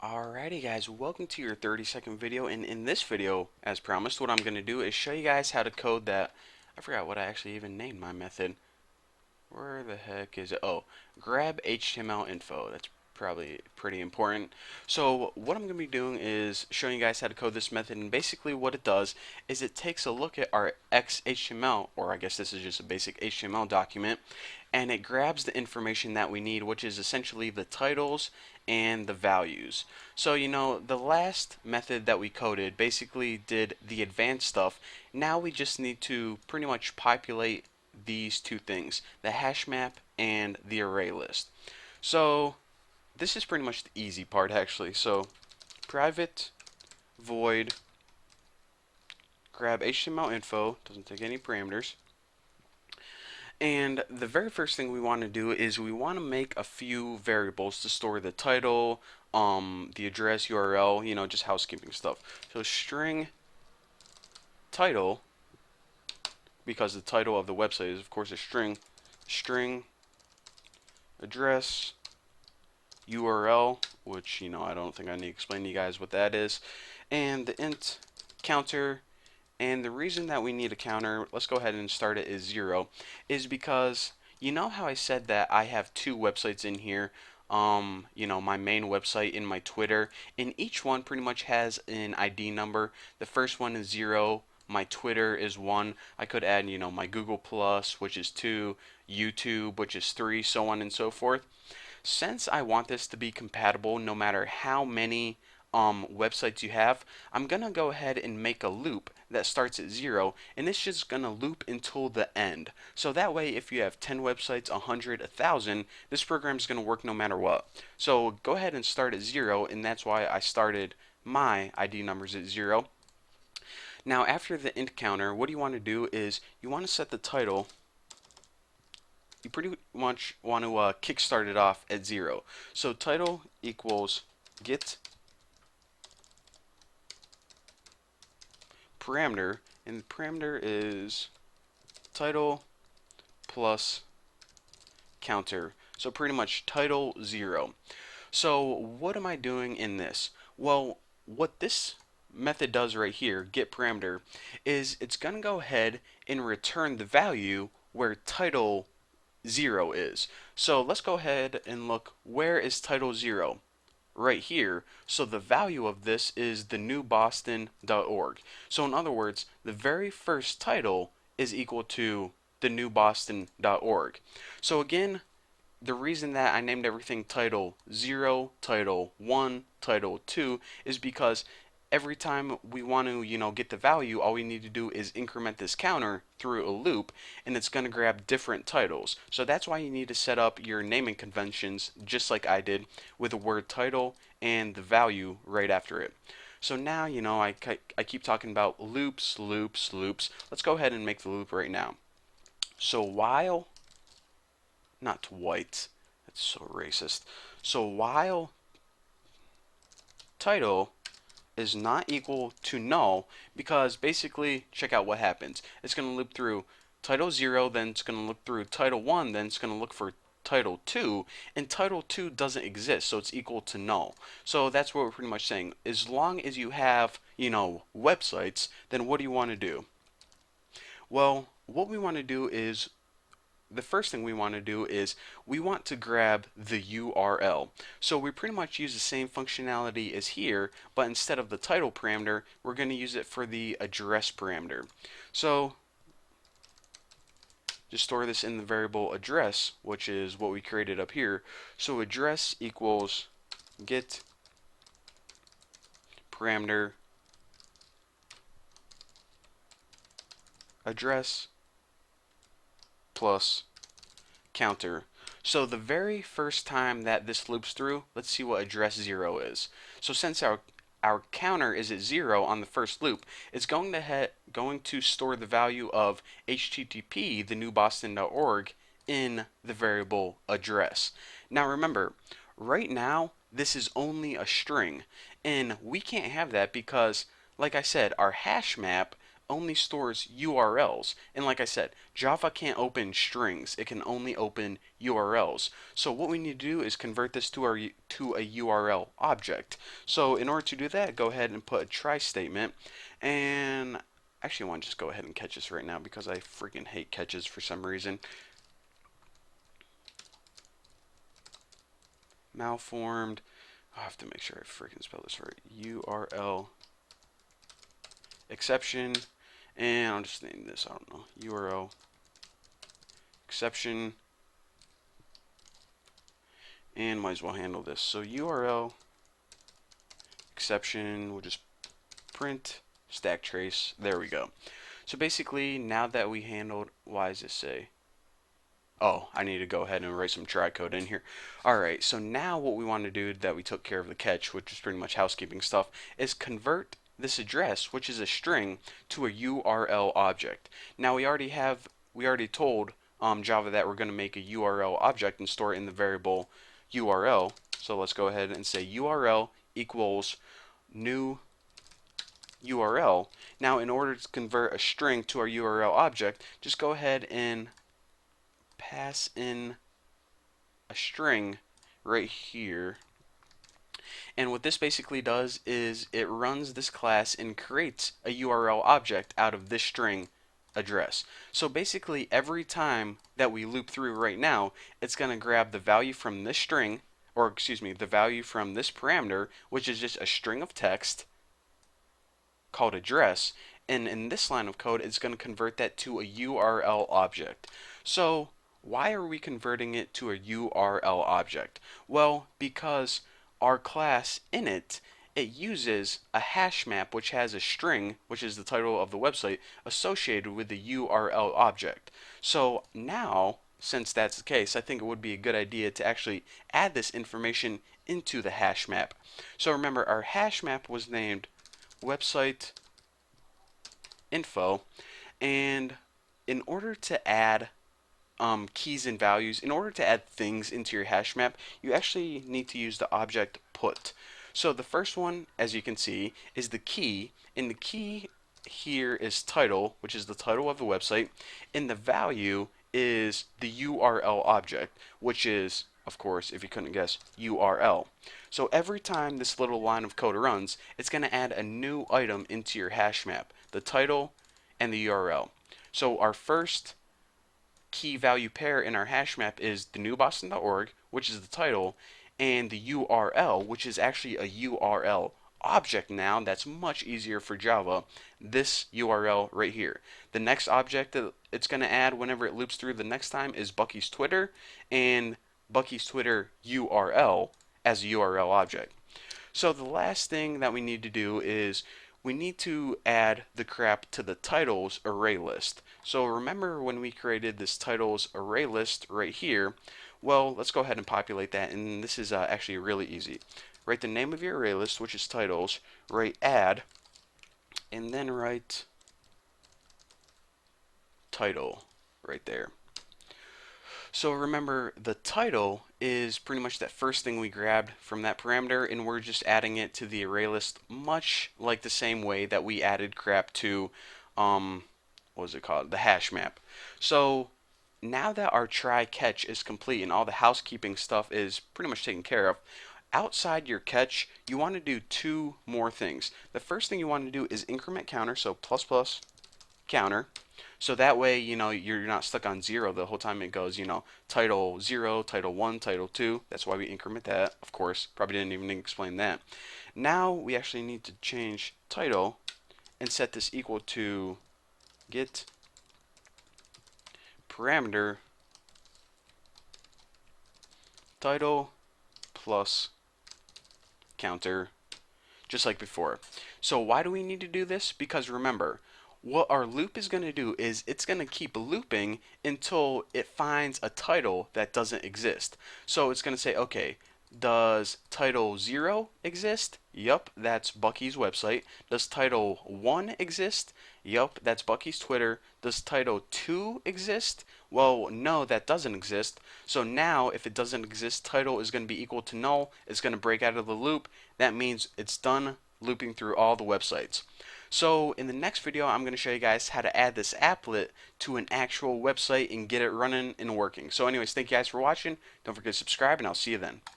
Alrighty guys, welcome to your 30-second video, and in this video, as promised, what I'm going to do is show you guys how to code that. I forgot what I actually even named my method. Where the heck is it? Oh, grab HTML info. That's probably pretty important. So what I'm going to be doing is showing you guys how to code this method, and basically what it does is it takes a look at our XHTML, or I guess this is just a basic HTML document, and it grabs the information that we need, which is essentially the titles and the values. So the last method that we coded basically did the advanced stuff. Now we just need to pretty much populate these two things, the hash map and the array list. So this is pretty much the easy part actually. So private void grab HTML info, doesn't take any parameters. And the very first thing we want to do is we want to make a few variables to store the title, the address, URL, just housekeeping stuff. So string title, because the title of the website is of course a string address, URL, which I don't think I need to explain to you guys what that is, and the int counter. And the reason that we need a counter, let's go ahead and start it as 0, is because you know how I said that I have two websites in here, my main website and my Twitter, and each one pretty much has an ID number. The first one is 0, my Twitter is 1. I could add, my Google Plus, which is 2, YouTube, which is 3, so on and so forth. Since I want this to be compatible no matter how many websites you have, I'm gonna go ahead and make a loop that starts at 0, and it's just gonna loop until the end. So that way, if you have 10 websites, 100, 1,000, this program is gonna work no matter what. So go ahead and start at 0, and that's why I started my ID numbers at 0. Now after the int counter, what you want to do is you want to set the title. You pretty much want to kickstart it off at 0. So title equals get parameter, and the parameter is title plus counter. So pretty much title 0. So what am I doing in this? Well, what this method does right here, get parameter, is it's going to go ahead and return the value where title 0 is. So let's go ahead and look, where is title 0? Right here. So the value of this is the newboston.org. So in other words, the very first title is equal to the newboston.org. So again, the reason that I named everything title 0, title 1, title 2 is because every time we want to, get the value, all we need to do is increment this counter through a loop, and it's going to grab different titles. So that's why you need to set up your naming conventions just like I did, with the word title and the value right after it. So now, I keep talking about loops, loops, loops. Let's go ahead and make the loop right now. So while, not white, that's so racist. So while title is not equal to null, because basically, check out what happens. It's going to loop through title 0, then it's going to look through title 1, then it's going to look for title 2, and title 2 doesn't exist, so it's equal to null. So that's what we're pretty much saying. As long as you have, websites, then what do you want to do? Well, what we want to do is, the first thing we want to do is we want to grab the URL. So we pretty much use the same functionality as here, but instead of the title parameter, we're going to use it for the address parameter. So just store this in the variable address, which is what we created up here. So address equals get parameter address plus counter. So the very first time that this loops through, let's see what address 0 is. So since our counter is at 0 on the first loop, it's going to store the value of http, the newboston.org, in the variable address. Now remember, right now this is only a string, and we can't have that because, like I said, our hash map only stores URLs. And like I said, Java can't open strings. It can only open URLs. So what we need to do is convert this to a URL object. So in order to do that, go ahead and put a try statement. And actually, I want to just go ahead and catch this right now because I freaking hate catches for some reason. Malformed. I have to make sure I freaking spell this right. URL exception. And I'll just name this, I don't know, URL exception. And might as well handle this. So URL exception, we'll just print stack trace. There we go. So basically, now that we handled, why does this say? Oh, I need to go ahead and write some try code in here. Alright, so now what we want to do that we took care of the catch, which is pretty much housekeeping stuff, is convert this address, which is a string, to a URL object. Now we already told Java that we're going to make a URL object and store it in the variable URL. So let's go ahead and say URL equals new URL. Now in order to convert a string to our URL object, just go ahead and pass in a string right here. And what this basically does is it runs this class and creates a URL object out of this string address. So basically every time that we loop through right now, it's going to grab the value from this string, or excuse me, the value from this parameter, which is just a string of text called address, and in this line of code it's going to convert that to a URL object. So why are we converting it to a URL object? Well, because our class init, it uses a hash map which has a string, which is the title of the website, associated with the URL object. So now, since that's the case, I think it would be a good idea to actually add this information into the hash map. So remember, our hash map was named website info, and in order to add keys and values, in order to add things into your hash map, you actually need to use the object put. So the first one, as you can see, is the key, and the key here is title, which is the title of the website, and the value is the URL object, which is, of course, if you couldn't guess, URL. So every time this little line of code runs, it's going to add a new item into your hash map, the title and the URL. So our first key value pair in our hash map is the newboston.org, which is the title, and the URL, which is actually a URL object now. That's much easier for Java. This URL right here. The next object that it's going to add whenever it loops through the next time is Bucky's Twitter, and Bucky's Twitter URL as a URL object. So the last thing that we need to do is we need to add the crap to the titles array list. So remember when we created this titles array list right here? Well, let's go ahead and populate that, and this is actually really easy. Write the name of your array list, which is titles, write add, and then write title right there. So remember, the title is pretty much that first thing we grabbed from that parameter, and we're just adding it to the array list, much like the same way that we added crap to, what was it called, the hash map. So now that our try catch is complete and all the housekeeping stuff is pretty much taken care of, outside your catch, you want to do two more things. The first thing you want to do is increment counter, so plus plus counter. So that way, you know, you're not stuck on 0 the whole time it goes, you know, title 0, title 1, title 2. That's why we increment that, of course. Probably didn't even explain that. Now we actually need to change title and set this equal to get parameter title plus counter, just like before. So why do we need to do this? Because remember, what our loop is going to do is it's going to keep looping until it finds a title that doesn't exist. So it's going to say, okay, does title 0 exist? Yup, that's Bucky's website. Does title 1 exist? Yup, that's Bucky's Twitter. Does title 2 exist? Well, no, that doesn't exist. So now, if it doesn't exist, title is going to be equal to null. It's going to break out of the loop. That means it's done looping through all the websites. So in the next video, I'm going to show you guys how to add this applet to an actual website and get it running and working. So anyways, thank you guys for watching. Don't forget to subscribe, and I'll see you then.